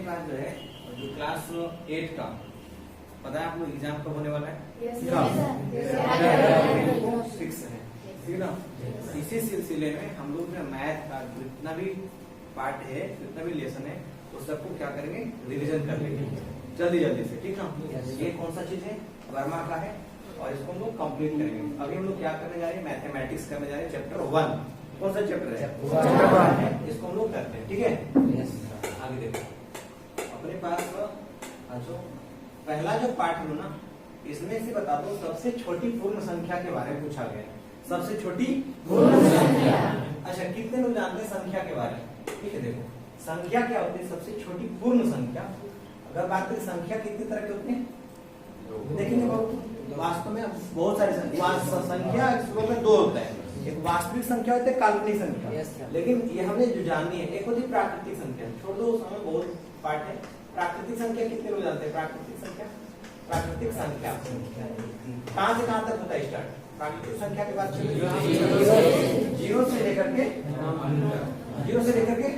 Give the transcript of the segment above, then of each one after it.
पास जो है जो क्लास 8 का पता है आपको एग्जाम कब होने वाला है? फिक्स है, ठीक ना। इसी सिलसिले में हम लोग ने मैथ का जितना भी पार्ट है, जितना भी लेसन है, उस सबको क्या करेंगे, रिवीजन कर लेंगे जल्दी जल्दी से, ठीक ना। ये कौन सा चीज है, वर्मा का है, और इसको हम लोग कंप्लीट करेंगे। अभी हम लोग क्या करने जा रहे हैं, मैथमेटिक्स करने जा रहे हैं, चैप्टर 1। कौन सा चैप्टर है? चैप्टर 1 है, इसको हम लोग करते हैं, ठीक है। आगे देखो, अपने पास जो पहला जो पार्ट है ना, इसमें से बता दो सबसे छोटी पूर्ण संख्या के बारे में पूछा गया है। सबसे छोटी पूर्ण संख्या। अच्छा, कितने लोग जानते हैं संख्या के बारे में? ठीक है, देखो संख्या क्या होती है, सबसे छोटी पूर्ण संख्या। अगर बात करें संख्या कितने तरह के होते हैं, देखेंगे वास्तव में बहुत सारी संख्या में दो होता है, एक वास्तविक संख्या होती है, काल्पनिक संख्या। लेकिन ये हमने जो जाननी है, एक होती है प्राकृतिक संख्या। छोड़ दो, उसमें बहुत पार्ट है। प्राकृतिक संख्या कितने लोग जानते हैं? प्राकृतिक संख्या कहाँ से कहाँ तक होता है स्टार्ट? प्राकृतिक संख्या के बाद जीरो से लेकर के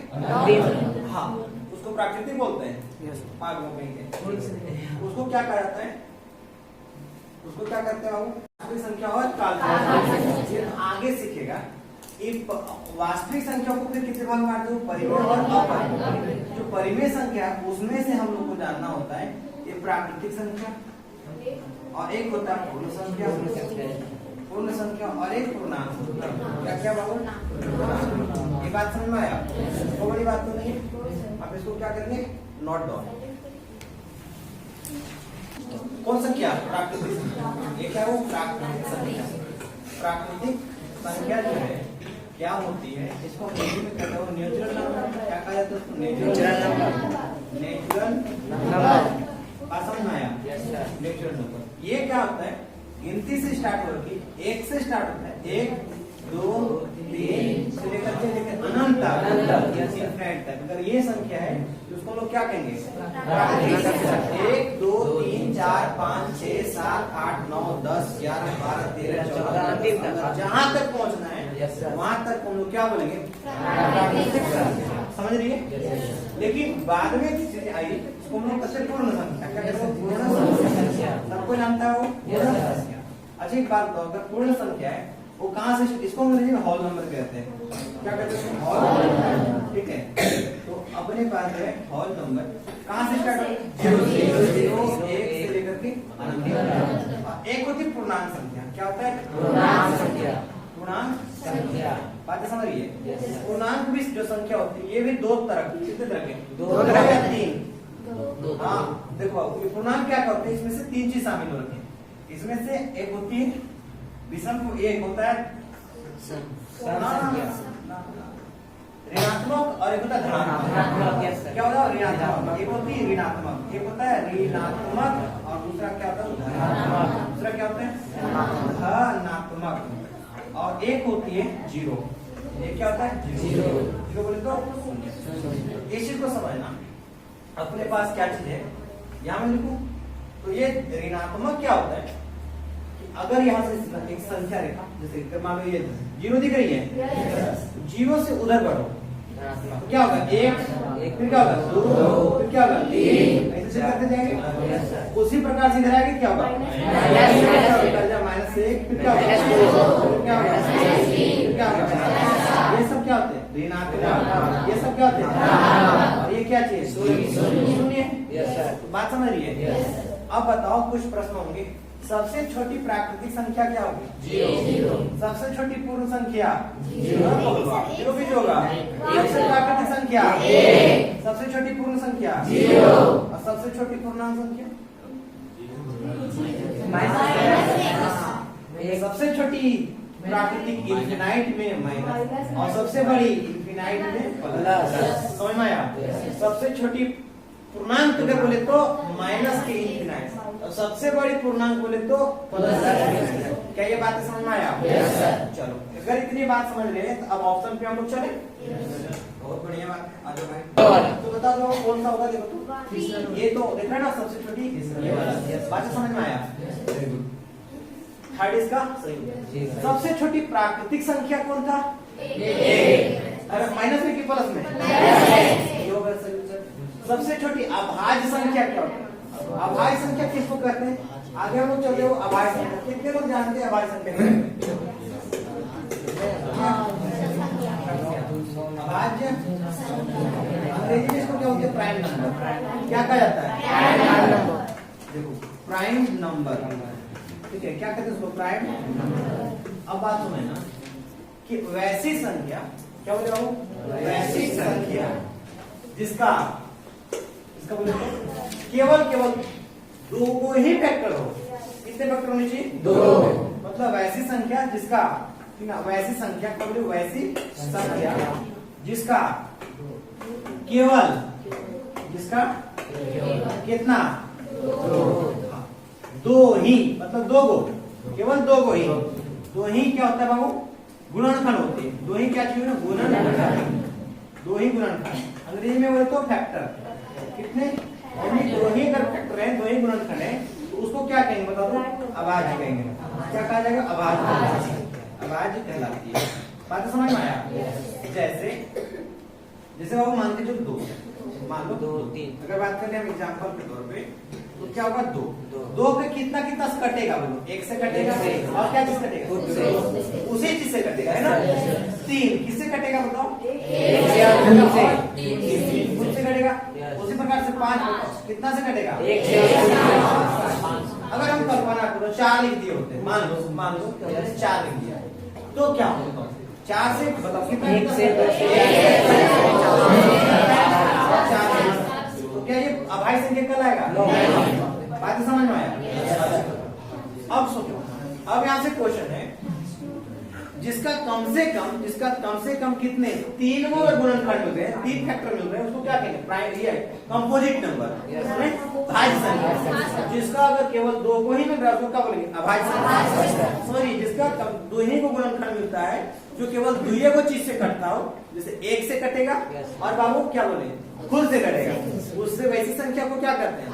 हाँ, उसको प्राकृतिक बोलते हैं। उसको क्या कहा जाता है? उसको क्या करते हैं वास्तविक संख्या और काल्पनिक। फिर आगे सीखेगा वास्तविक संख्या को फिर कितने भाग में बांटते हैं, परिमेय और अपरिमेय। जो परिमेय संख्या है उसमें से हम लोग को जानना होता है ये प्राकृतिक संख्या, और एक होता है पूर्ण संख्या और एक पूर्णांक। क्या बाबू, ये बात समझ में आया? तो बड़ी बात तो नहीं है। आप इसको क्या करेंगे, नोट डाउन। कौन संख्या? प्राकृतिक संख्या। ये क्या वो प्राकृतिक संख्या। प्राकृतिक संख्या जो है क्या होती है, इसको हिंदी में कहते हैं नेचुरल नंबर। क्या कहा जाता है? Natural number. समझ में आया? Natural number. ये क्या होता है, गिनती से स्टार्ट होगी, 1 से स्टार्ट होता है, 1 2 3 से लेकर के अनंत तक। अगर ये संख्या है तो उसको लोग क्या कहेंगे, 1 2 3 4 5 6 7 8 9 10 11 12 13 14 जहां तक पहुंचना है वहां तक हम लोग क्या बोलेंगे, समझ रही है। लेकिन बाद में चीजें आई, इसको हम लोग कैसे पूर्ण संख्या, क्या कहते हैं, पूर्ण संख्या। सबको जानता है वो पूर्ण संख्या। अच्छा एक बात बताओ, अगर पूर्ण संख्या है वो कहाँ से, इसको हम होल नंबर कहते हैं। क्या कहते हैं, होल नंबर, ठीक है। तो अपने पास है होल नंबर, कहाँ से स्टार्ट होता है, 0 से 1 से लेकर के अनंत। एक होती है पूर्णांक संख्या। क्या होता है, पूर्णांक संख्या। बातें समझ रही है। पूर्णांक भी जो संख्या होती है, ये भी दो तरह, कितने तरह के, 2 या 3। हाँ देखो, पूर्णांक क्या होते हैं, इसमें से 3 चीज शामिल हो रखी है। इसमें से एक होती है विषम, एक होता है ऋणात्मक और एक होता है धनात्मक। क्या होता है, ऋणात्मक। एक होती है ऋणात्मक, एक होता है ऋणात्मक, और दूसरा क्या होता है, धनात्मक। दूसरा क्या होता है, धनात्मक। और एक होती है 0। ये क्या होता है, 0 बोले तो इस चीज को समझना। अपने पास क्या चीज है, यहाँ में लिखूं तो ये ऋणात्मक क्या होता है, अगर यहाँ से एक संख्या रेखा, जैसे मान लो ये 0 दिख रही है, 0 से उधर बढ़ो, क्या होगा, 1, फिर क्या होगा, 2, फिर क्या होगा, 3, ऐसे करते जाएंगे। उसी प्रकार से इधर आएंगे, क्या होगा, -1, फिर क्या होगा, 2, फिर क्या होगा, 3, क्या होगा। ये सब क्या होते हैं, ऋणात्मक। ये सब क्या होते हैं, और ये क्या चीज, शून्य। बात समझ रही है। अब बताओ, कुछ प्रश्न होंगे। सबसे छोटी प्राकृतिक संख्या क्या होगी, 0। सबसे छोटी पूर्ण संख्या 0 भी होगा। सबसे प्राकृतिक संख्या 1। सबसे छोटी पूर्ण संख्या 0। और सबसे छोटी पूर्णांक संख्या सबसे छोटी प्राकृतिक इन्फिनाइट में माइनस, और सबसे बड़ी इन्फिनाइट में प्लस। समझ में आया। सबसे छोटी पूर्णांक अगर बोले तो माइनस के इन्फिनाइट, और सबसे बड़ी पूर्णांक बोले तो प्लस। क्या ये बातें समझ में आया? चलो, अगर इतनी बात समझ रहे हैं तो अब ऑप्शन पे हम लोग चले। बहुत बढ़िया बात है। आजो भाई तो बता दो कौन सा होगा, देखो तो ये तो देख रहे ना, सबसे छोटी बात समझ में आया। थर्ड इसका सही। सबसे छोटी प्राकृतिक संख्या कौन था, 1। अरे माइनस में कि प्लस में, सबसे छोटी अभाज्य संख्या क्या होती है? अभाज्य संख्या किसको कहते हैं? आगे हम लोग चलते हो अभाज्य संख्या। कितने लोग जानते हैं अभाज्य संख्या? अभाज्य अंग्रेजी में इसको क्या होता है? Prime number. क्या कहा जाता है? देखो प्राइम नंबर, ठीक है, क्या कहते हैं उसको? Prime number. अब बात सुनो ना कि वैसी संख्या, क्या बोल रहा हूं? वैसी संख्या जिसका बोले तो केवल दो को ही फैक्टर हो। कितने फैक्टर होने चाहिए? दो। मतलब वैसी संख्या जिसका, वैसी संख्या क्या बोले? वैसी संख्या जिसका केवल कितना? दो ही, मतलब दो गो, केवल दो गो ही। दो ही क्या होता है बाबू? गुणनखंड होते हैं। दो ही क्या चाहिए ना? गुणनखंड। दो ही गुणनखंड, अंग्रेजी में बोले तो फैक्टर। कितने? दो ही अगर फैक्टर है, दो ही गुणनखंड है, तो उसको क्या कहेंगे बता दो? अभाज्य कहेंगे। क्या कहा जाएगा? अभाज्य। अभाज्य कहलाती है। बात समझ में आया? जैसे बाबू मान के जो दो, मान लो 2 3, अगर बात करें हम एग्जांपल के तौर पे, तो क्या होगा? दो के कितना से कटेगा? बोलो, एक से कटेगा और क्या चीज कटेगा? उसी चीज से कटेगा, है ना? 3 किससे कटेगा बताओ? उससे कटेगा। उसी प्रकार से 5 कितना से कटेगा? 1 से। अगर हम कल्पना करो 4 लिख दिए होते, मान लो 4 लिख दिया, तो क्या होगा? 4 से बताओ कितना? 1 से। तो क्या ये अभाज्य संख्या कहलाएगा? बात समझ में आया? अब सोचो, अब यहां से क्वेश्चन है, जिसका कम से कम कितने? 3 वो गुणनखंड मिल रहे हैं, 3 फैक्टर मिल रहे हैं, उसको क्या कहेंगे? प्राइम कंपोजिट नंबर, भाज्य संख्या। जिसका अगर केवल 2 को ही मिल रहा है उसको क्या बोलेंगे? अभाज्य संख्या। सॉरी, जिसका 2 ही को गुणनखंड मिलता है, जो केवल 2 को चीज से कटता हो, जैसे 1 से कटेगा और बाबू क्या बोले? खुद से कटेगा, उससे वैसी संख्या को क्या करते हैं?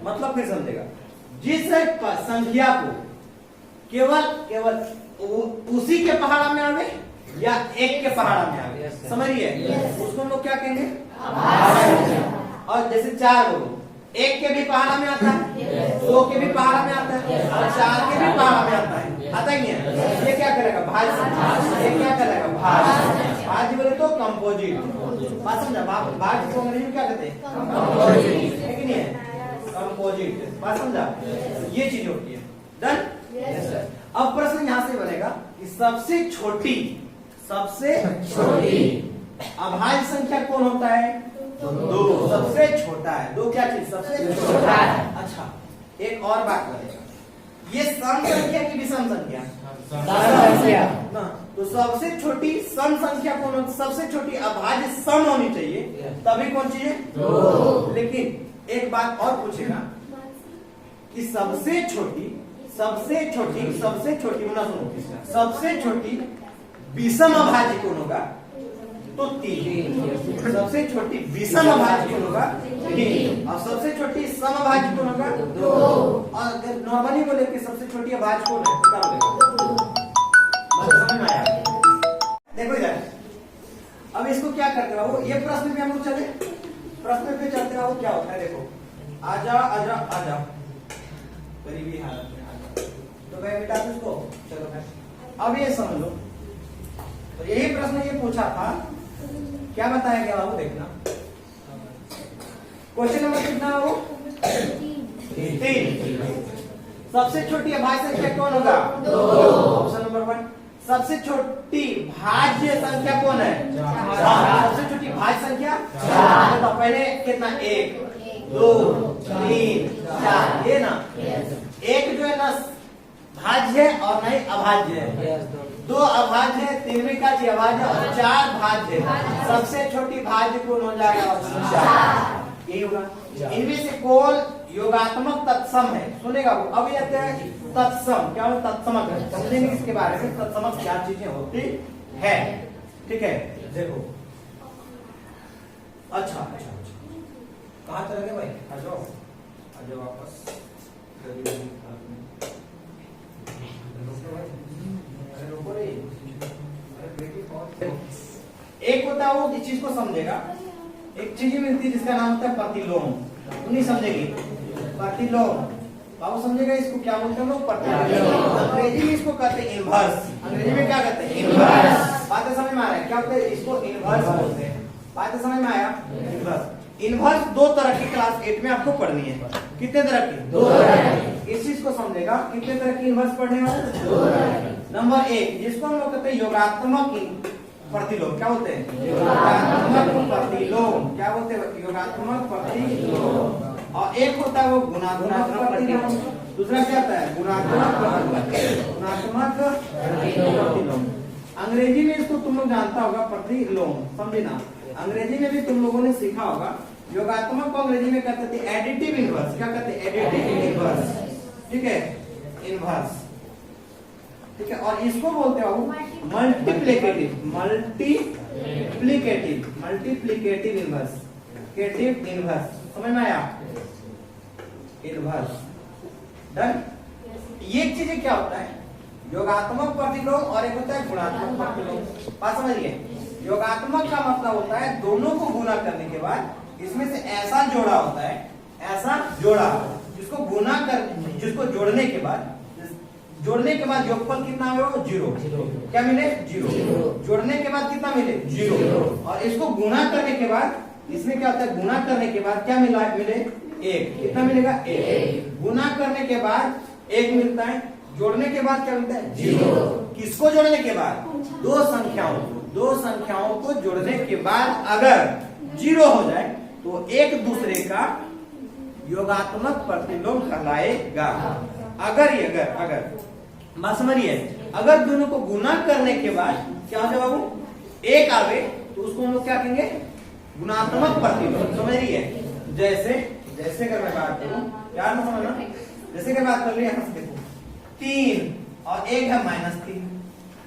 मतलब फिर समझेगा, जिस संख्या को केवल उसी के पहाड़ा में आवे या एक के पहाड़ा में आवे, समझिए, उसको हम लोग क्या कहेंगे? और जैसे 4 बोलो, 1 के भी पहाड़ा में आता है, 2 के भी पहाड़ा में आता है और 4 के भी पहाड़ा में आता है, आता ही नहीं है। ये क्या करेगा? भाज्य। ये क्या करेगा? भाज्य। भाज्य बोले तो कंपोजिट। बात समझा? भाज्य को अंग्रेजी में क्या कहते हैं? कंपोजिट, है कि नहीं है? कंपोजिट। बात समझा? ये चीज होती है। डन? अब प्रश्न यहां से बनेगा कि सबसे छोटी अभाज्य संख्या कौन होता है? 2। सबसे छोटा है 2। क्या चीज सबसे छोटा है? अच्छा, एक और बात करेगा, ये सम संख्या की विषम संख्या ना, तो सबसे छोटी सम संख्या कौन होती? सबसे छोटी अभाज्य सम होनी चाहिए, तभी कौन चाहिए? 2। लेकिन एक बात और पूछेगा कि सबसे छोटी ना, सुनो, सबसे छोटी विषम अभाज्य कौन होगा? तो 3। सबसे छोटी विषम अभाज्य कौन होगा? 3। और सबसे छोटी सम अभाज्य कौन होगा? 2। और अगर नॉर्मली बोले कि सबसे छोटी अभाज्य कौन है, क्या बोलेगा? समझ में आया? देखो इधर, अब इसको क्या करते हो? ये प्रश्न में हम लोग चले, प्रश्न पे चलते हो, क्या होता है? देखो, आजा करीबी हालत में तो मैं बेटा इसको, चलो मैं अब ये समझ लो, तो यही प्रश्न ये पूछा था, क्या बताया गया बाबू? देखना, क्वेश्चन नंबर कितना है वो? 3। सबसे छोटी अभाज्य संख्या कौन होगा? 2। Option number 1। सबसे छोटी भाज्य संख्या कौन है? 4। सबसे छोटी भाज्य संख्या 4। तो पहले कितना? 1 2 3 4, ये ना, एक जो है ना भाज्य है और नहीं अभाज्य है। 2 अभाज्य है, 3वीं का जी अभाज्य और 4 भाज्य है। सबसे छोटी भाज्य कौन हो जाएगा? ऑप्शन 4, यही होगा। इनमें से कौन योगात्मक तत्सम है? सुनेगा वो। अब ये तत्सम क्या हो? तत्समक समझेंगे इसके बारे में, तत्समक क्या चीजें होती है, ठीक है? देखो, अच्छा, कहाँ चले गए भाई? आ जाओ वापस। एक होता है वो इस चीज को समझेगा, एक चीज मिलती है जिसका नाम होता है प्रतिलोम। तुम नहीं समझेगी प्रतिलोम, बाबू समझेगा इसको क्या बोलते हैं लोग, प्रतिलोम। अंग्रेजी में इसको कहते हैं इनवर्स। अंग्रेजी में क्या कहते हैं, इनवर्स। बातें समझ में आ रहा है, क्या होता है, इसको इनवर्स बोलते हैं। बातें समझ में आया, इनवर्स। इनवर्स दो तरह की क्लास 8 में आपको पढ़नी है। कितने तरह की, दो तरह की। इस चीज को समझेगा, कितने तरह की इनवर्स पढ़ने वाले, दो तरह की। नंबर 1 जिसको हम लोग कहते हैं योगात्मक प्रतिलोम। क्या बोलते हैं, योगात्मक प्रतिलोम। क्या बोलते हैं, योगात्मक प्रतिलोम। और एक होता है वो गुणात्मक प्रतिलोम, दूसरा क्या होता है, गुणात्मक प्रतिलोम। अंग्रेजी में इसको तुम लोग जानता होगा प्रतिलोम, समझे ना। अंग्रेजी में भी तुम लोगों ने सीखा होगा। योगात्मक को अंग्रेजी में कहते थे एडिटिव इनवर्स। क्या कहते हैं, एडिटिव इनवर्स। ठीक है, इनवर्स। ठीक है, और इसको बोलते हो मल्टीप्लिकेटिव, मल्टीप्लिकेटिव इनवर्स, केटिव इनवर्स। समझ में आया, इनवर्स। डन। ये चीजें क्या होता है, योगात्मक प्रतिलोम और एक होता है गुणात्मक प्रतिलोम। बात समझिए, योगात्मक का मतलब होता है दोनों को गुना करने के बाद इसमें से ऐसा जोड़ा होता है, ऐसा जोड़ा जिसको गुना कर, जिसको जोड़ने के बाद योगफल कितना है, वो 0। क्या मिले, 0। जोड़ने के बाद कितना मिले, 0। और इसको गुना करने के बाद इसमें क्या होता है, गुना करने के बाद क्या मिले, 1। कितना मिलेगा, 1। गुना करने के बाद 1 मिलता है, जोड़ने के बाद क्या मिलता है, 0। किसको जोड़ने के बाद, दो संख्याओं को जोड़ने के बाद अगर 0 हो जाए तो एक दूसरे का योगात्मक प्रतिलोम कहलाएगा। अगर बात समझिए, अगर दोनों को गुना करने के बाद क्या हो जाए बाबू, 1 आवे तो उसको हम लोग क्या कहेंगे, गुणात्मक प्रतिलोम। समझ रही है, जैसे अगर मैं बात करूं, यार ना समझना, जैसे कि बात कर रही है, यहां से देखो 3 और 1 है -3।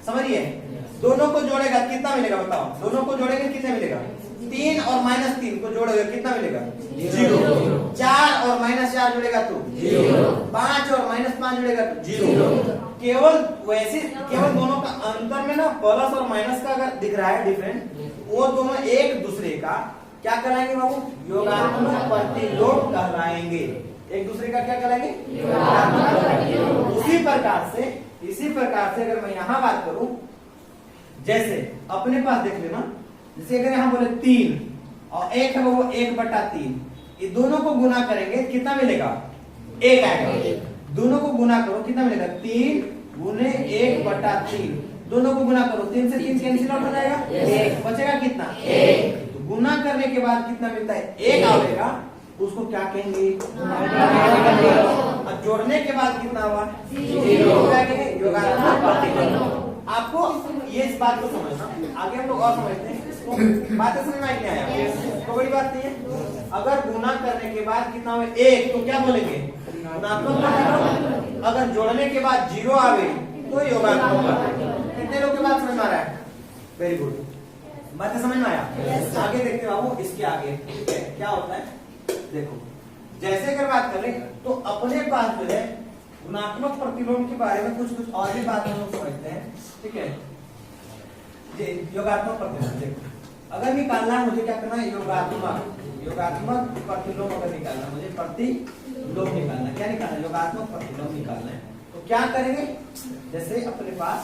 समझिए, दोनों को जोड़ेगा कितना मिलेगा, बताओ, दोनों को जोड़ेंगे कितना मिलेगा, 3 और -3 को जोड़ोगे कितना मिलेगा, 0। 4 और -4 जुड़ेगा तो 0। 5 और -5 जुड़ेगा तो 0। केवल दोनों का अंतर में ना प्लस और माइनस का अगर दिख रहा है डिफरेंट, वो दोनों एक दूसरे का क्या कहलाएंगे बाबू, योगात्मक प्रतिलोम कहलाएंगे। एक दूसरे का क्या कहलाएंगे, योगात्मक प्रतिलोम। इसी प्रकार से अगर मैं यहाँ बात करूं, जैसे अपने पास देख लेना, जैसे अगर यहाँ बोले 3 और 1 है वो 1/3, ये दोनों को गुना करेंगे कितना मिलेगा, 1 आएगा। दोनों को गुना करो कितना मिलेगा, 3 गुने 1/3। दोनों को गुना करो, 3 से 3 कैंसिल आउट हो जाएगा, 1 बचेगा कितना, 1। तो गुना करने के बाद कितना मिलता है, 1 आएगा, उसको क्या कहेंगे, और जोड़ने के बाद कितना हुआ, 0। क्या कहेंगे, योगात्मक प्रतिलोम। आपको ये इस बात को समझना, आगे हम लोग और समझते हैं इसको। बातें समझ में नहीं आया तो बड़ी बात नहीं है। अगर गुना करने के बाद कितना हुआ, 1, तो क्या बोलेंगे, गुणात्मक प्रतिलोम। अगर जोड़ने के बाद 0 आवे तो योगात्मक प्रतिलोम। कितने लोग की बात समझ में आ रहा है, वेरी गुड। बातें समझ में आया, आगे देखते बाबू, इसके आगे ठीक है क्या होता है, देखो जैसे अगर बात करें तो अपने पास जो है गुणात्मक प्रतिलोम के बारे में कुछ और भी बात हम लोग समझते हैं। ठीक है, योगात्मक प्रतिलोम देखो, अगर निकालना है मुझे क्या करना है, योगात्मक प्रतिलोम अगर निकालना है मुझे, प्रतिलोम निकालना है, क्या निकालना है, योगात्मक प्रतिलोम निकालना है। तो क्या करेंगे, जैसे अपने पास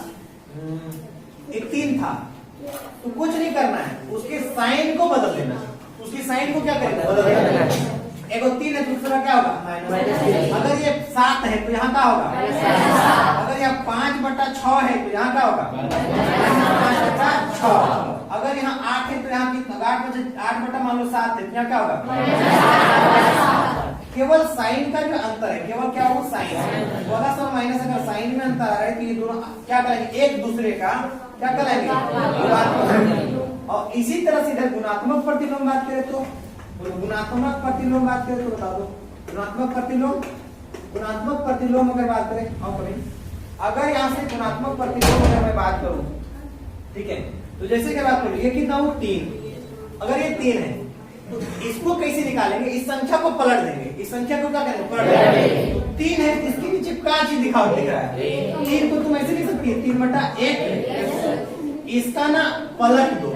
एक 3 था, तो कुछ नहीं करना है, उसके साइन को बदल देना। उसकी साइन को क्या करेंगे, बदल देना। एक 3 है, दूसरा क्या होगा, -3। अगर ये 7 है तो यहाँ क्या होगा, अगर यह 5/6 है तो यहाँ क्या होगा, 5/6। अगर यहाँ 8 है तो यहाँ कितना, 8 मान लो 7 है तो यहाँ क्या होगा, केवल साइन का जो अंतर है, केवल क्या होगा, साइन, प्लस और माइनस अगर साइन में अंतर आ रहा है तो ये दोनों क्या करेंगे, एक दूसरे का क्या करेंगे, और इसी तरह से इधर गुणात्मक प्रतिलोम बात करें तो गुणात्मक प्रतिलोम बात करें तो बता दो, गुणात्मक प्रतिलोम अगर बात करें, और करें अगर यहाँ से गुणात्मक प्रतिलोम अगर मैं बात करूं, ठीक है, तो जैसे क्या बात करूं, ये कितना हो, 3। अगर ये 3 है तो इसको कैसे निकालेंगे, इस संख्या को पलट देंगे, इस संख्या को क्या करेंगे, पलट देंगे। 3 है, इसके नीचे क्या चीज दिख रहा है, 3 को तुम ऐसे लिख सकती है, 3/1। इसका ना पलट दो,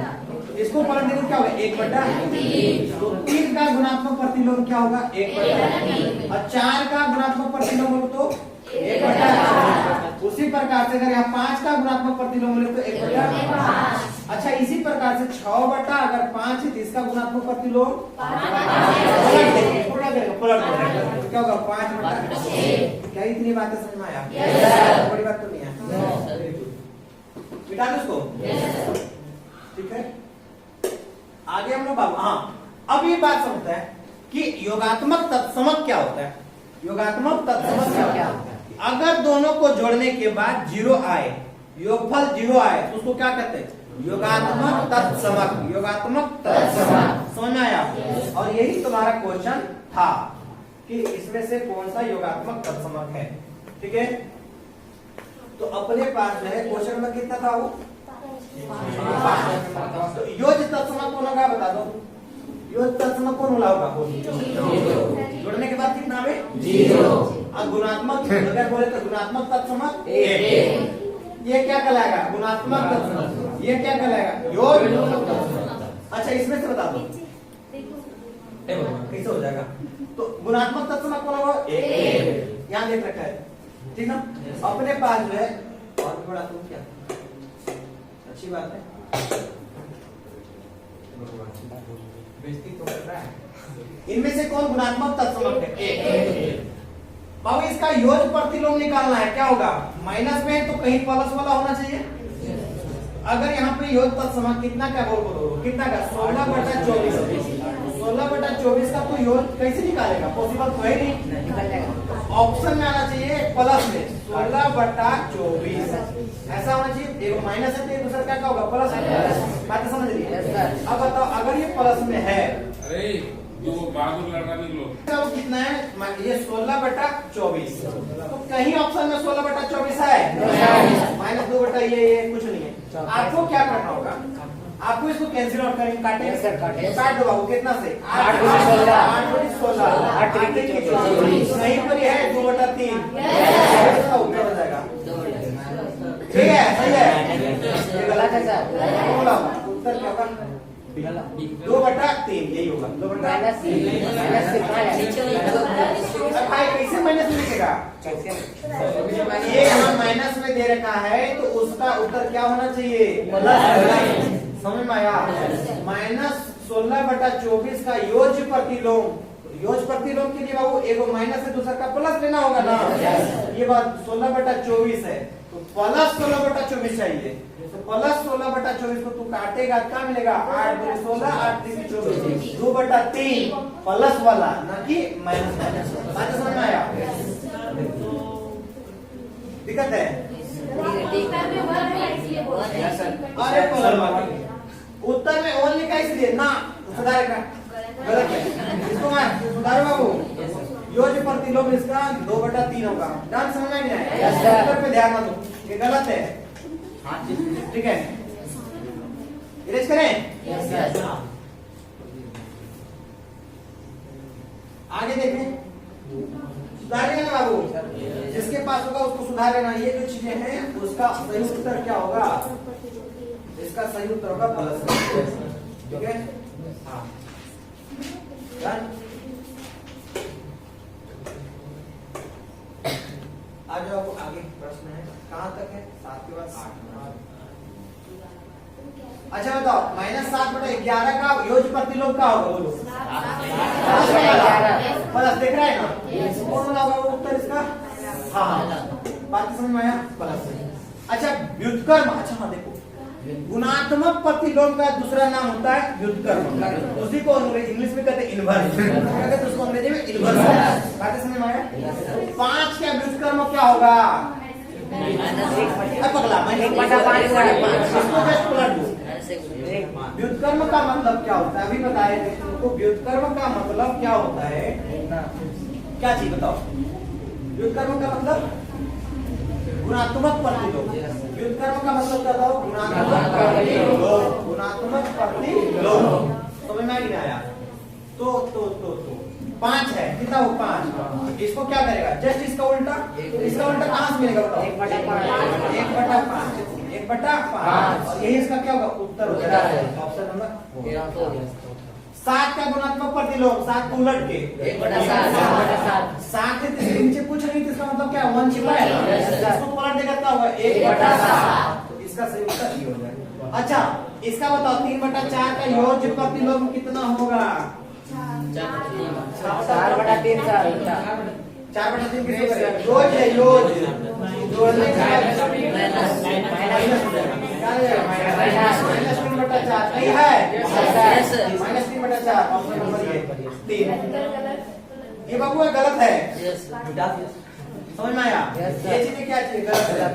इसको पलट देंगे क्या होगा 1/3। तो 3 का गुणात्मक प्रतिलोम क्या होगा 1/3 और 4 का गुणात्मक प्रतिलोम हो तो 1/4। उसी प्रकार से अगर यहाँ 5 का गुणात्मक प्रतिलोम ले तो 1/5। अच्छा इसी प्रकार से 6 अगर 5 है तो इसका गुणात्मक प्रतिलोम पलट देंगे क्या होगा 5/6। क्या इतनी बातें समझ में आया? बड़ी बात तो नहीं है। मिटा दो उसको। ठीक है आगे हम लोग हाँ अब ये बात समझते हैं कि योगात्मक तत्समक क्या होता है। योगात्मक तत्समक क्या होता है? अगर दोनों को जोड़ने के बाद 0 आए, योगफल 0 आए तो उसको क्या कहते हैं योगात्मक तत्समक। योगात्मक तत्समक समझ में आया? और यही तुम्हारा क्वेश्चन था कि इसमें से कौन सा योगात्मक तत्समक है। ठीक है तो अपने पास जो है क्वेश्चन में कितना था वो 5। तो योज तत्समक कौन होगा बता दो। योज तत्समक कौन होगा जोड़ने के बाद कितना है 0। और गुणात्मक अगर बोले तो गुणात्मक तत्समक 1। ये क्या कहलाएगा गुणात्मक तत्समक। ये क्या कहलाएगा योग। अच्छा इसमें से बता दो कैसे हो जाएगा। तो गुणात्मक तत्समक कौन होगा 1। यहाँ देख रखा है ठीक ना। अपने पास जो है और भी बड़ा तुम क्या अच्छी बात है बेइज्जती तो कर रहा है। इनमें से कौन गुणात्मक तत्समक है 1। बाबू इसका योग प्रतिलोम निकालना है क्या होगा माइनस में तो कहीं प्लस वाला होना चाहिए। अगर यहाँ पे योग तत्समक कितना क्या बोलो कितना का 16/24। 16/24 का तो योग कैसे निकालेगा पॉसिबल तो है नहीं। ऑप्शन में आना चाहिए प्लस में 16/24 ऐसा होना चाहिए। एक माइनस है तो दूसरा क्या होगा प्लस। बात समझ लीजिए। अब बताओ अगर ये प्लस में है तो कितना है ये 16/24। तो कहीं ऑप्शन में 16/24 है -2 ये कुछ नहीं है। आपको क्या करना होगा आपको इसको कैंसिल आउट करेंगे काट दो बाबू कितना से 8 × 16 नहीं पर है 2/3 उत्तर हो जाएगा। ठीक है सही है गलत है सर। उत्तर क्या होगा 2/3 यही होगा। 2/3 कैसे माइनस में लिखेगा ये यहाँ माइनस में दे रखा है तो उसका उत्तर क्या होना चाहिए प्लस। समझ में आया? -16/24 का योज प्रतिलोम। योज प्रतिलोम के लिए बाबू एक माइनस है दूसरा का प्लस लेना होगा ना। ये बात 16/24 है तो प्लस 16/24 चाहिए। तो प्लस 16/24 को तू काटेगा क्या मिलेगा 8 × 16 8 × 24 2/3 प्लस वाला ना कि माइनस। बात समझ में आया? दिक्कत है अरे उत्तर में ओन लिखा इसलिए ना सुधारेगा गलत है। इसको मैं सुधारो बाबू। योज प्रतिलोम इसका 2/3 होगा। डांस समझ में नहीं आया उत्तर पे ध्यान दो ये गलत है। ठीक है इरेज करें। आगे देखें सुधार लेना बाबू जिसके पास होगा उसको सुधार लेना। ये जो चीजें हैं उसका सही उत्तर क्या होगा इसका सही उत्तर होगा प्लस। ठीक है हाँ आ जाओ आगे प्रश्न है कहाँ तक है 7 के बाद 8। अच्छा बताओ -7/11 का योग प्रतिलोम का होगा बोलो प्लस दिख रहा है ना कौन होगा उत्तर इसका। हाँ बात समझ में आया प्लस। अच्छा व्युत्क्रम। अच्छा हाँ देखो गुणात्मक प्रतिलोम का दूसरा नाम होता है व्युत्क्रम। उसी को इंग्लिश में कहते हैं इनवर्स। कहते हैं उसको अंग्रेजी में इनवर्स। बात समझ में आया? 5 का व्युत्क्रम क्या होगा पगला व्युत्क्रम का मतलब क्या होता है अभी बताए थे तुमको। व्युत्क्रम का मतलब क्या होता है क्या चीज बताओ। व्युत्क्रम का मतलब गुणात्मक प्रतिलोम। व्युत्क्रम का मतलब क्या था गुणात्मक प्रतिलोम। गुणात्मक प्रतिलोम समझ में नहीं आया? तो 5 है कितना वो 5। इसको क्या करेगा जस्ट इसका उल्टा कहाँ से मिलेगा बताओ 1/5। 1/5 और यही इसका क्या होगा उत्तर हो जाएगा ऑप्शन नंबर 7 का गुणात्मक प्रतिलोम 7 को उलट के 1/7 7 के नीचे कुछ नहीं, इसका मतलब क्या 1 छिपा है, इसको पलट देगा क्या होगा 1/7, तो इसका सही उत्तर ये हो जाएगा। अच्छा इसका बताओ 3/4 का योज्य प्रतिलोम कितना होगा? 4/3 4/3 किसको करेगा? योज्य है, योज्य जोड़ने का माइनस 3/4 नहीं है, माइनस 3/4 ऑप्शन नंबर ये 3। ये बाबू गलत है, समझ में आया? ये चीजें क्या चीज गलत है,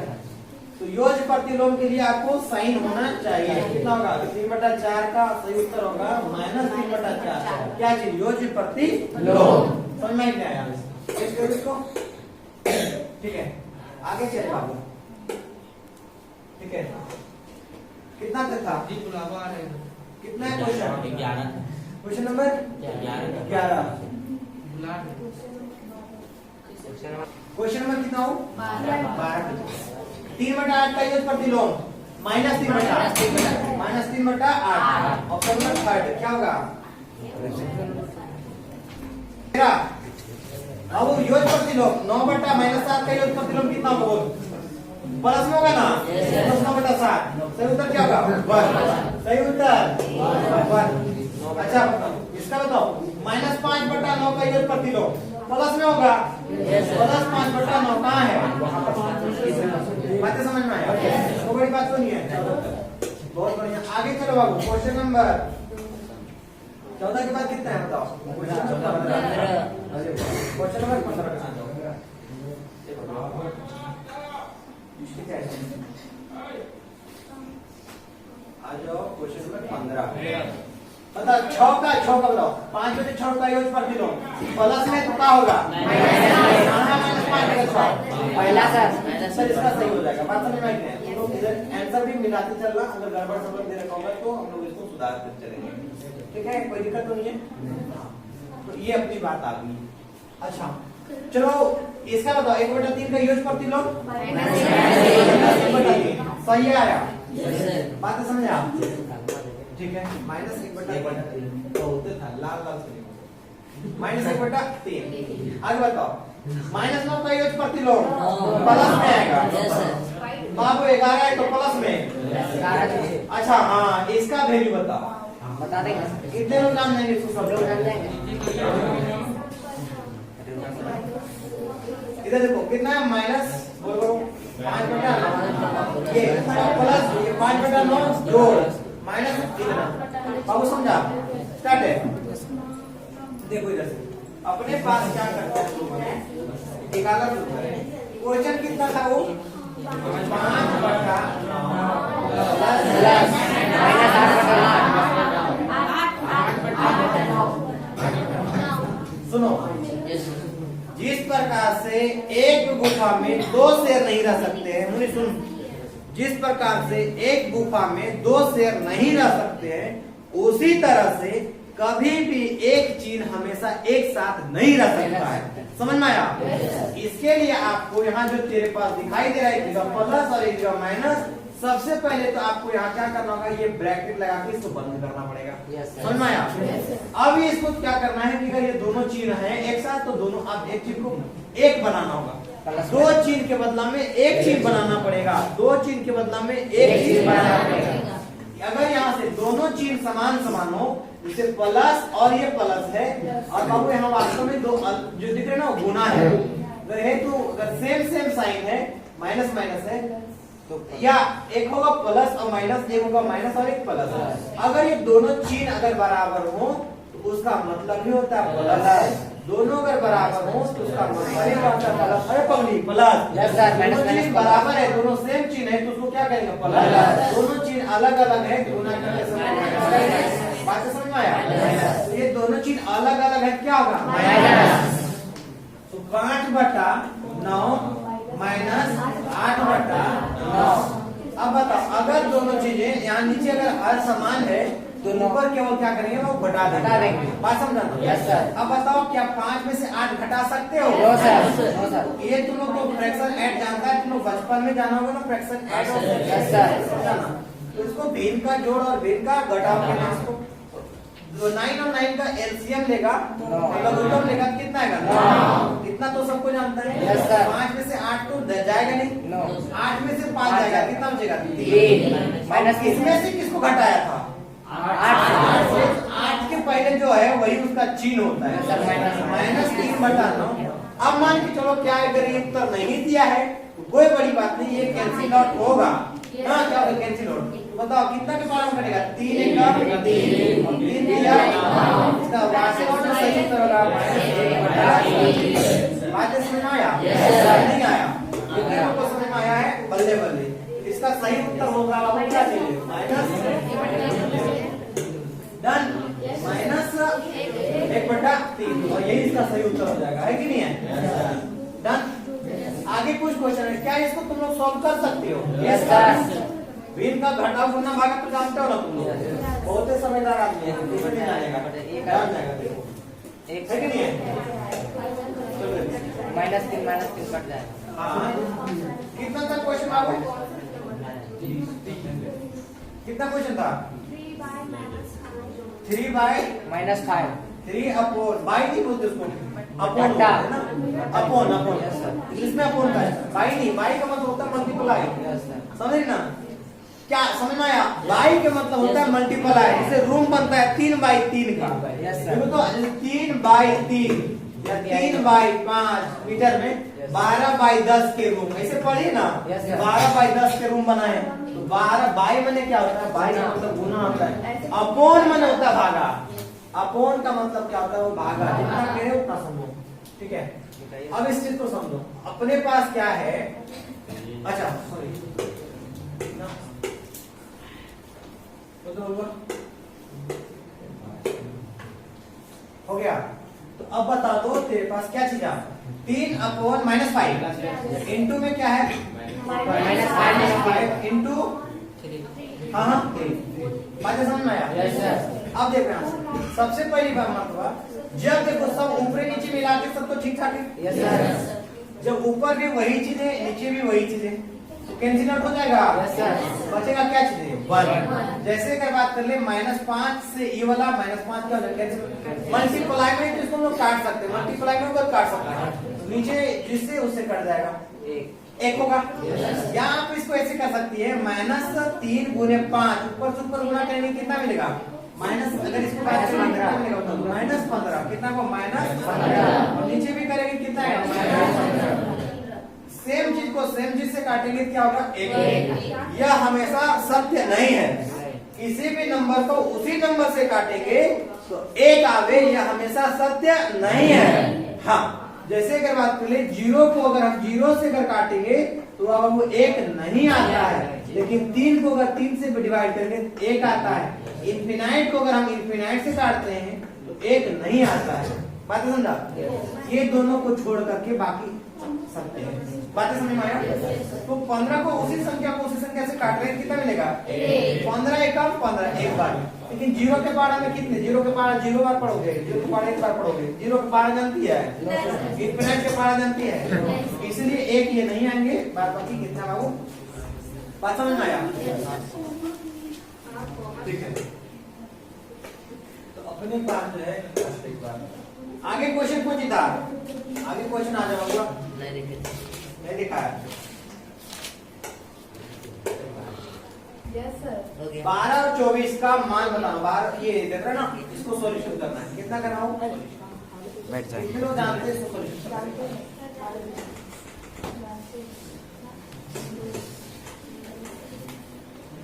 तो योज्य प्रतिलोम के लिए आपको साइन होना चाहिए। कितना होगा? 3/4 का सही उत्तर होगा माइनस 3/4। क्या चीज? योज्य प्रतिलोम। समझ में नहीं आया इसको? ठीक है आगे चले बाबू। ठीक है कितना तक था? कितना है question? Question number 11। Question number कितना हो? 12। 3/8 का योज्य प्रतिलोम माइनस 3/8 ऑप्शन नंबर 3 क्या होगा? अब योज्य प्रतिलोम 9/-7 का योज्य प्रतिलोम कितना होगा? बोल प्लस में होगा ना, प्लस 9/7 सही उत्तर क्या होगा? 1 सही उत्तर 1। अच्छा इसका बताओ -5/9 का योज्य प्रतिलोम प्लस में होगा, प्लस 5/9 कहाँ है? बातें समझ में आया? तो बड़ी बात तो नहीं है, बहुत बढ़िया। आगे चलो बाबू क्वेश्चन नंबर 14 के बाद कितना है बताओ? क्वेश्चन नंबर 15 के साथ आ जाओ। क्वेश्चन नंबर 15 बता 6 का बताओ 5/6 का योज्य प्रतिलोम प्लस में तो क्या होगा? पहला सर इसका सही हो जाएगा, बात समझ में आई है? तो इधर आंसर भी मिलाते चलना, अगर गड़बड़ समझ दे रखा होगा तो हम लोग इसको सुधार कर चलेंगे। ठीक है कोई दिक्कत तो नहीं है, तो ये अपनी बात आ गई। अच्छा चलो इसका बताओ 1/3 का योज्य प्रतिलोम सही आया, बात समझ आप? ठीक है -1/3 तो होते था लाल से -1/3। आगे बताओ -9 का योज्य प्रतिलोम प्लस में आएगा, बाबू 11 है तो प्लस में। अच्छा हाँ इसका वैल्यू बताओ, बता देंगे कितने लोग जान जाएंगे इसको? सब लोग जान जाएंगे। इधर देखो कितना है माइनस बोलो 5/9 ये प्लस ये 5/9 जोड़ माइनस कितना बाबू समझा? स्टार्ट है। देखो इधर से अपने पास क्या करते हैं लोग, एक अलग क्वेश्चन कितना था वो 5/9 सुनो जिस प्रकार से एक गुफा में 2 शेर नहीं रह सकते हैं, मुझे सुन, जिस प्रकार से एक गुफा में 2 शेर नहीं रह सकते हैं उसी तरह से कभी भी एक चीज हमेशा एक साथ नहीं रह सकता है। समझ में आया? इसके लिए आपको यहाँ जो तेरे पास दिखाई दे रहा है इसका प्लस और इसका माइनस, सबसे पहले तो आपको यहाँ क्या करना होगा, ये ब्रैकेट लगा के इसको बंद करना पड़ेगा। समझ में आया? अब ये इसको क्या करना है कि अगर ये दोनों चिन्ह हैं एक साथ तो दोनों अब एक चिन्ह को एक बनाना होगा, 2 चिन्ह के बदला में एक चिन्ह बनाना पड़ेगा, 2 चिन्ह के बदला में एक चिन्ह बनाना पड़ेगा। अगर यहाँ से दोनों चिन्ह समान हो, जैसे प्लस और ये प्लस है और बाबू यहाँ वास्तव में दो जो दिख रहे ना गुना है, अगर सेम साइन है माइनस है तो या एक होगा प्लस और माइनस, एक होगा माइनस और एक प्लस। अगर ये दोनों चिन्ह अगर बराबर हो तो उसका मतलब ही होता है प्लस, दोनों अगर बराबर हो तो उसका मतलब ही होता है प्लस। अरे पगली प्लस दोनों चिन्ह बराबर है, दोनों सेम चिन्ह है तो उसको क्या करेंगे प्लस, दोनों चिन्ह अलग अलग है गुना करने से बात समझ में आया? तो ये दोनों चिन्ह अलग अलग है क्या होगा माइनस, तो 5/9 माइनस 8/9। अब बताओ अगर दोनों चीजें यहाँ नीचे अगर हर समान है दोनों। ऊपर केवल क्या करेंगे वो घटा घटा देंगे। बात समझा ना? Yes, sir. अब बताओ क्या 5 में से 8 घटा सकते हो? No sir, no sir. ये तुम लोग को फ्रैक्शन ऐड जानता है, तुम लोग बचपन में जाना होगा ना फ्रैक्शन ऐड और Yes, sir. समझा ना? तो इसको भिन्न का जोड़ और भिन्न का घटाव के नाम इसको 9 और 9 का एलसीएम लेगा, लघुत्तम लेगा, कितना आएगा? 9। इतना तो सबको जानता है। Yes, sir. 5 में से 8 तो जाएगा नहीं, नो। 8 में से 5 जाएगा, कितना बचेगा? 3 माइनस इसमें से किसको घटाया था? 8 से 8 के पहले जो है वही उसका चिन्ह होता है, सर, -3 बटा 9। अब मान के चलो क्या अगर ये उत्तर नहीं दिया है तो कोई बड़ी बात नहीं, ये कैंसिल आउट होगा। हाँ, क्या होगा कैंसिल आउट? बताओ कितना के बारे में कटेगा? 3 का 3 और 3 दिया, इसका वास्तव में सही उत्तर होगा -1/3। बात समझ में आया? नहीं आया? कितने लोगों को समझ में आया है? बल्ले बल्ले। इसका सही उत्तर होगा आपको क्या चाहिए? माइनस डन, -1/3 और यही इसका सही उत्तर हो जाएगा, है कि नहीं है? डन। आगे कुछ क्वेश्चन है, क्या इसको तुम लोग सॉल्व कर सकते हो? Yes sir. भिन्न का घटाव गुना भागा तो जानते हो ना तुम लोग, बहुत ही समझदार आदमी है, कुछ नहीं जानेगा, जान जाएगा देखो, एक है कि नहीं है? चलो। -3 कट जाए। हाँ, कितना था क्वेश्चन आपको? कितना क्वेश्चन था? 3 बाय -5 3 अपॉन, बाई नहीं बोलते उसको, अपॉन घटा। है ना? Upon upon, Yes, sir. इसमें अपॉन का है, बाई नहीं, बाई का मतलब होता है मल्टीप्लाई, यस सर। समझ ना? क्या समझ में आया? बाई का मतलब होता है मल्टीप्लाई, जैसे रूम बनता है 3/3 का, Yes, sir. देखो तो 3/3 या 3/5 मीटर में 12/10 के रूम, ऐसे पढ़िए ना, Yes, sir. 12/10 के रूम बनाए, तो 12 बाई मैंने क्या होता है? बाई का मतलब गुना होता है, अपॉन मैंने होता है भागा, अपॉन का मतलब क्या होता है? वो भागा, जितना कहे उतना समझो, ठीक है? अब इस चीज को समझो, अपने पास क्या है? अच्छा सॉरी, हो गया? तो अब बता दो तेरे पास क्या चीज है? 3/-5 इंटू में क्या है? -5 इंटू, हाँ हाँ, बात समझ में आया? Yes sir. अब देख रहे हैं, सबसे पहली बात मतलब जब देखो सब ऊपर नीचे मिला के सब तो ठीक ठाक है। Yes sir. जब ऊपर भी वही चीज है, नीचे भी वही चीज है, तो कैंसिल आउट हो जाएगा। Yes sir. बचेगा क्या चीज है? 1। जैसे अगर बात कर ले -5 से ये वाला -5 क्या हो जाएगा? मल्टीप्लाई में तो इसको हम लोग काट सकते हैं, मल्टीप्लाई में ऊपर काट सकते हैं, नीचे जिससे उससे कट जाएगा, एक होगा। या आप इसको ऐसे कर सकती है, -3 गुने 5, ऊपर से ऊपर गुना करेंगे कितना मिलेगा? माइनस, अगर इसको बात करेंगे कितना मिलेगा? -15, कितना को? -15, और नीचे भी करेंगे कितना है? -15। सेम चीज को सेम चीज से काटेंगे क्या होगा? 1। यह हमेशा सत्य नहीं है, किसी भी नंबर को उसी नंबर से काटेंगे तो 1 आवे, यह हमेशा सत्य नहीं है। हाँ, जैसे अगर बात कर ले 0 को अगर हम 0 से अगर काटेंगे तो अब वो 1 नहीं आता है, लेकिन 3 को अगर 3 से डिवाइड करेंगे 1 आता है। इनफिनाइट को अगर हम इनफिनाइट से काटते हैं तो 1 नहीं आता है। बात समझा? ये दोनों को छोड़ करके बाकी सत्य है। बातें समझ में आया? तो 15 को उसी संख्या को उसी संख्या से काट रहे हैं, कितना मिलेगा? 15 एकम 15 एक बार, लेकिन 0 के पारा में कितने? 0 के पारा 0 बार पढ़ोगे, 0 के पारा 1 बार पढ़ोगे, 0 के पारा जानती है, इनफिनिट के पारा जानती है, इसलिए 1 ये नहीं आएंगे, बात बाकी कितना बाबू? बात समझ में आया? ठीक है, तो अपने पास जो है एक बार आगे क्वेश्चन कौन जीता? आगे क्वेश्चन आ जाऊंगा, नहीं दिखा है। Yes sir. 12 और 24 का मान बताना। 12 ये देख रहे ना, इसको सॉल्यूशन करना है, कितना करना हो? बैठ जाए। कितने लोग जानते हैं इसको सॉल्यूशन?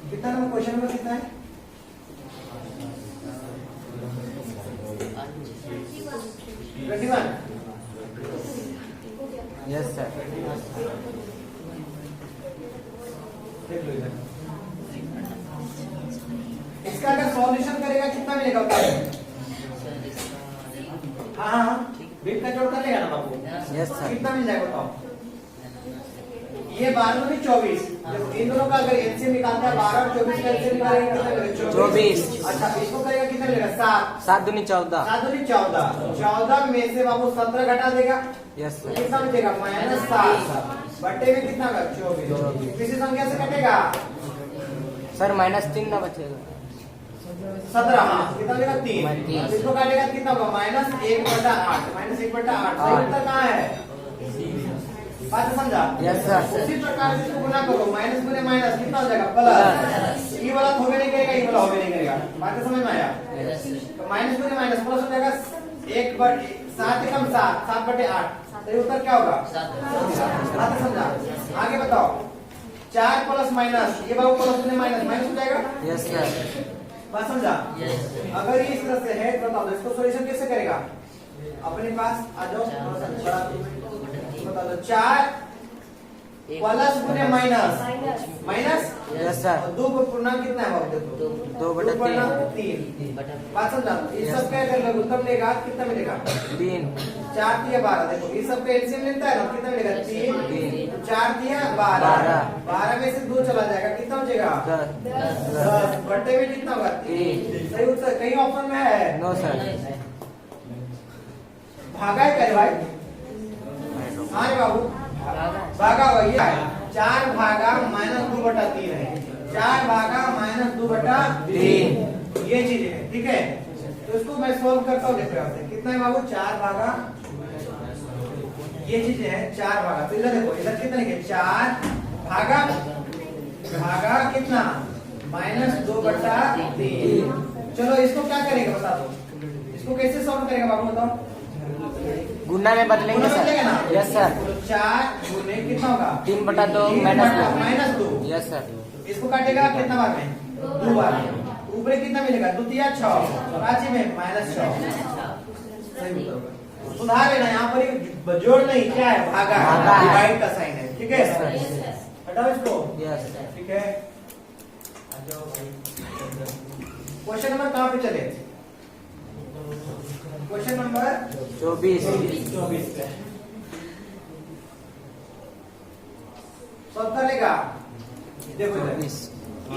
कितना नंबर क्वेश्चन नंबर कितना है? 21। Yes sir. देख लो इधर, इसका अगर सॉल्यूशन करेगा कितना मिलेगा? हाँ हाँ, बीट का जोड़ कर लेगा ना बाबू? Yes sir. कितना मिल जाएगा बताओ? ये 12 में 24 देखो इन दोनों का अगर एलसीएम निकालता है 12 और 24 का एलसीएम निकालेंगे कितना मिलेगा? 24। अच्छा इसको करेगा कितना मिलेगा? 7। 7 दूनी 14। 7 दूनी 14। 14 में से बाबू 17 घटा देगा यस तो सर। कितना बचेगा? -7 बटे में कितना होगा? 24। किसी संख्या से कटेगा सर -3 ना बचेगा। 17। हाँ कितना बचेगा? 3। 3। इसको काटेगा कितना होगा? -1/8। -1/8 सही उत्तर कहाँ है? बात समझा? Yes sir. उसी प्रकार से इसको गुना करो, माइनस गुने माइनस कितना हो जाएगा? प्लस। ये वाला होबे नहीं करेगा, ये वाला होबे नहीं करेगा। बात समझ में आया? तो माइनस गुने माइनस प्लस हो जाएगा 7 एकम 7, 7/8 सही उत्तर क्या होगा? 7। बात समझा? आगे बताओ 4 प्लस माइनस, ये बाबू प्लस गुने माइनस माइनस हो जाएगा। Yes sir. बात समझा? अगर ये इस तरह से है तो बताओ इसको सॉल्यूशन कैसे करेगा? अपने पास आ जाओ, बता दो 4 प्लस गुने माइनस माइनस यस सर। और 2 पूर्णांक कितना है बाबू? देखो 2/3। बात समझा? ये सब क्या कर लोगे? उत्तर मिलेगा कितना मिलेगा? 3। 4 दिया 12। देखो ये सब का एलसीएम लेता है ना, कितना मिलेगा? 3। 4 दिया 12। 12 में से 2 चला जाएगा, कितना बचेगा? 10 बटे में कितना होगा? 3। सही उत्तर कहीं ऑप्शन में है? No sir. भागा है क्या भाई? हाँ रे बाबू भागा हुआ ये 4 भागा -2/3 है। 4 भागा -2/3 ये चीज है, ठीक है? तो इसको मैं सॉल्व करता हूँ। देखो यहाँ से कितना है बाबू? 4 भागा ये चीज है 4 भागा। तो इधर देखो, इधर कितना लिखे? 4 भागा कितना? -2/3। चलो इसको क्या करेगा बता दो? इसको कैसे सॉल्व करेगा बाबू बताओ? गुना में बदलेंगे गुना में सर। बदलेगा ना? Yes sir. तो 4 गुने कितना होगा? 3/2 -2। Yes sir. इसको काटेगा कितना बार में? 2 बार में। ऊपर कितना मिलेगा? 2 तिया 6, पांचवी में -6। सही उत्तर। सुधार लेना यहाँ पर जोड़ नहीं, क्या है? भागा भागा है। डिवाइड का साइन है, ठीक है? Yes, हटाओ इसको। यस। ठीक है, क्वेश्चन नंबर कहाँ पे चले? Question number 24। 24 पे सब करेगा। देखो इधर 24।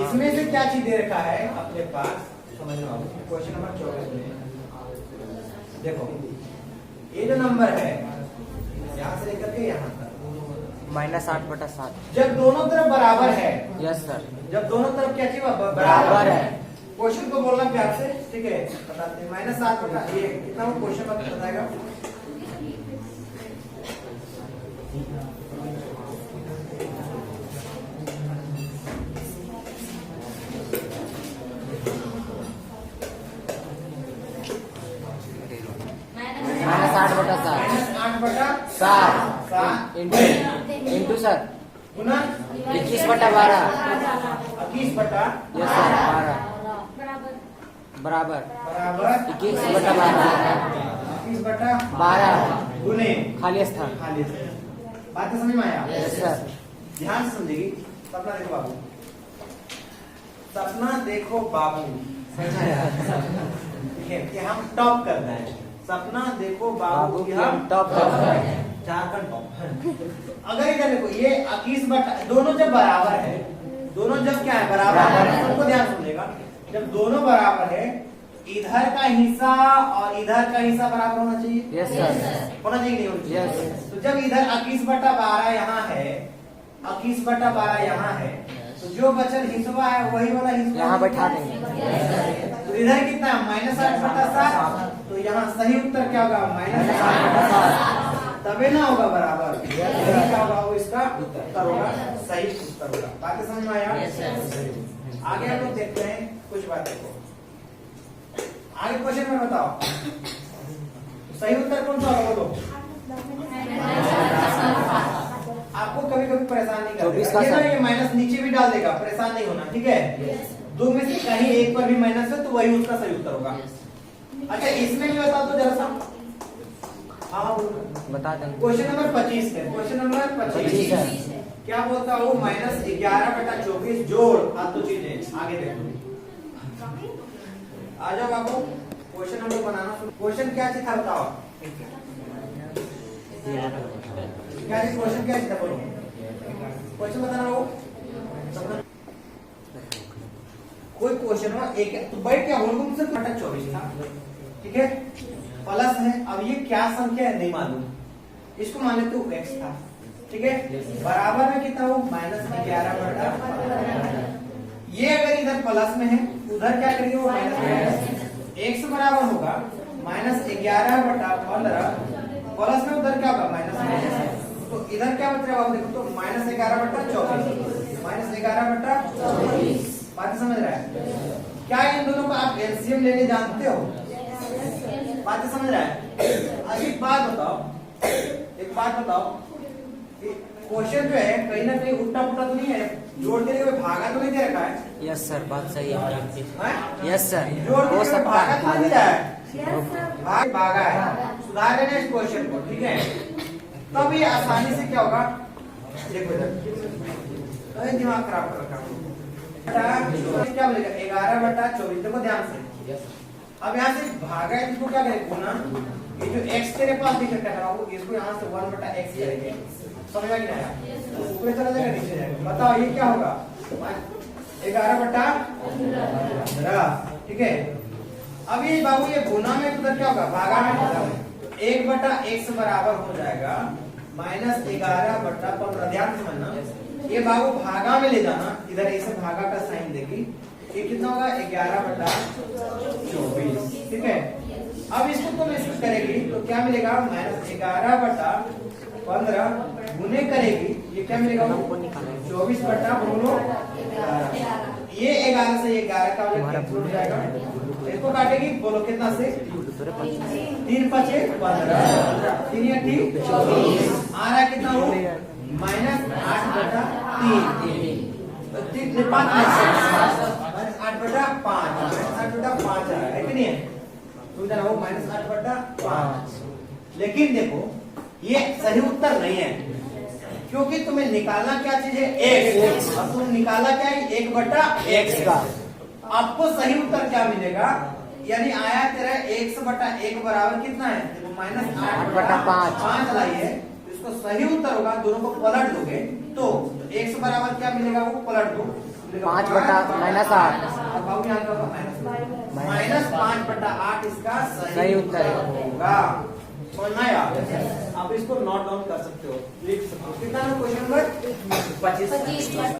इसमें से क्या चीज दे रखा है अपने पास, समझना होगा। क्वेश्चन नंबर 24 में देखो ये जो नंबर है यहाँ से लेकर के यहाँ तक -8/7। जब दोनों तरफ बराबर है, यस सर। जब दोनों तरफ क्या चीज बराबर है। क्वेश्चन को बोलना प्यार से, ठीक है? बताते हैं -7 ये कितना वो क्वेश्चन बताएगा। -8/7 इंटू सर गुना 21/12। 21/12 यस सर। 12 बराबर 21/12 12 गुने खाली स्थान। खाली से। बात समझ में आया? Yes sir. ध्यान से समझेगी। सपना देखो बाबू, सपना देखो बाबू, कि हम टॉप करना है। सपना देखो बाबू कि हम टॉप करना है। झारखंड टॉप। अगर इधर देखो ये 21/, दोनों जब बराबर है, दोनों जब क्या है? बराबर है। सबको ध्यान सुनेगा, जब दोनों बराबर है इधर का हिस्सा और इधर का हिस्सा बराबर होना चाहिए। Yes sir. होना चाहिए नहीं होना चाहिए? यस। तो जब इधर 21/12 यहाँ है, 21/12 यहाँ है, तो जो बचल हिस्सा है वही वाला हिस्सा यहाँ बैठा देंगे। तो इधर कितना है? -8/7। तो यहाँ सही उत्तर क्या होगा? -8/7। तबे ना होगा बराबर, यही क्या होगा? वो इसका उत्तर होगा, सही उत्तर होगा। बात समझ में आया? आगे हम लोग देखते हैं कुछ बातें को। आगे क्वेश्चन में बताओ सही उत्तर कौन सा होगा? बोलो। आपको कभी कभी परेशान नहीं करेगा, ये माइनस नीचे भी डाल देगा, परेशान नहीं होना, ठीक है? दो में से कहीं एक पर भी माइनस है तो वही उसका सही उत्तर होगा। अच्छा इसमें भी बता दो जरा सा। हाँ बता देंगे। क्वेश्चन नंबर 25 है। क्वेश्चन नंबर 25 है। क्या बोलता हूँ? -11/24 जोड़ आप दो चीजें। आगे देखो, आ जाओ बाबू, क्वेश्चन नंबर बनाना शुरू। क्वेश्चन क्या चीज था बताओ? क्या चीज? क्वेश्चन क्या चीज था? बोलो क्वेश्चन बताना हो। कोई क्वेश्चन हो एक तो बैठ के होल से 24 था, ठीक है, प्लस है। अब ये क्या संख्या है नहीं मालूम, इसको मान लेते हो x था, ठीक है, बराबर में कितना हो -11 बटा। ये अगर इधर प्लस में है उधर क्या करेंगे वो माइनस में, x बराबर होगा -11 बटा 15, प्लस में उधर क्या होगा माइनस में, तो इधर क्या बच रहा है देखो, तो -11 बटा 24, -11 बटा 24। बात समझ रहा है? क्या इन दोनों को आप एलसीएम लेने जानते हो? बात समझ रहा है? अब एक बात बताओ, क्वेश्चन जो है कहीं ना कहीं उल्टा पुल्टा तो नहीं है, जोड़ के लिए भागा तो नहीं दे रखा है? यस सर, बात सही है। यस सर, जोड़ के हो लिए सकता भागा तो नहीं दिया है, Yes, sir. भागा है। सुधार लेना इस क्वेश्चन को, ठीक है, तब ये आसानी से क्या होगा, देखो इधर दिमाग खराब कर रखा है। क्या बोलेगा 11 बटा 24, देखो ध्यान से। अब यहाँ से भागा है, इसको क्या करें गुना, ये जो x तेरे पास दिख रखा है इसको यहाँ से 1 बटा x करेंगे, समझ में नहीं आया? ऊपर चला जाएगा नीचे जाएगा, बताओ ये क्या होगा 11 बटा 15, ठीक है। अब ये बाबू ये गुना में उधर क्या होगा भागा में, 1 बटा x बराबर हो जाएगा -11 बटा 15। ध्यान से समझना, ये बाबू भागा में ले जाना, इधर ऐसे भागा का साइन देगी, ये कितना होगा 11 बटा 24, ठीक है। अब इसको तुम इसको करेगी तो क्या मिलेगा -11 बटा 15 गुने करेगी, ये क्या मिलेगा 24 बटा बोलो 11। ये 11 से 11 का कैंसिल हो जाएगा, इसको काटेगी बोलो कितना से 3 5 15, 3 या 24 आ रहा है कितना हो -8 बटा 3, 8 बटा 5 है कि नहीं है, तो इधर हो -8 बटा 5। लेकिन देखो ये सही उत्तर नहीं है, क्योंकि तुम्हें निकालना क्या चीज है x, और तुम निकाला क्या है 1 बटा x का। आपको सही उत्तर क्या मिलेगा, यानी आया तेरा x बटा 1 बराबर कितना है, देखो -8 बटा 5 लाइए, इसको सही उत्तर होगा, दोनों को पलट दोगे तो x बराबर क्या मिलेगा वो पलट दो, 5 बटा -8, -5 बटा 8 इसका सही उत्तर होगा। समझ में आया? आप इसको नोट डाउन कर सकते हो, लिख सकते हो। कितना क्वेश्चन नंबर 25।